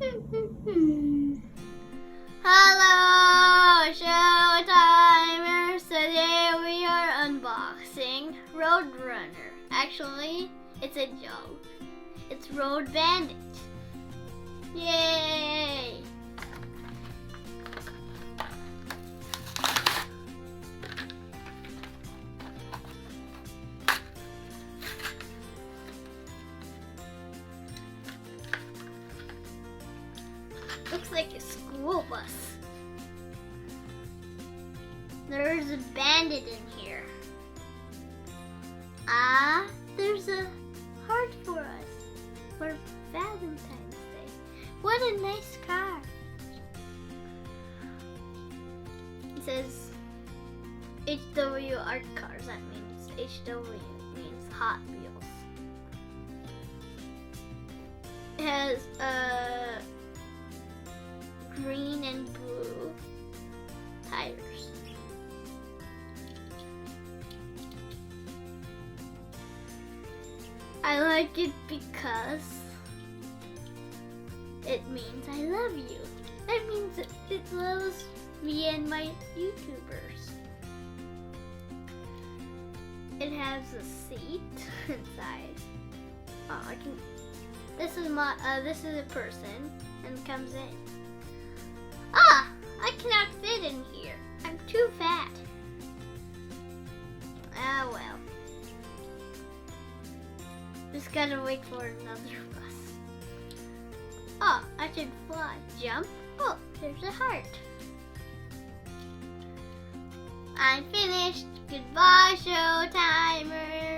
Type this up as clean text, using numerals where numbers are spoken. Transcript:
Hello, Showtimers! Today we are unboxing Roadrunner. Actually, it's a joke. It's Road Bandit. Yay! Looks like a school bus. There's a bandit in here. There's a heart for us for Valentine's Day. What a nice car. It says HW Art Cars. That means HW means Hot Wheels. It has green and blue tires. I like it because it means I love you. That means it loves me and my YouTubers. It has a seat inside. Oh, I can. This is a person and comes in. I cannot fit in here. I'm too fat. Well. Just gotta wait for another bus. I should fly. Jump. Oh, there's a heart. I'm finished. Goodbye, Showtimers.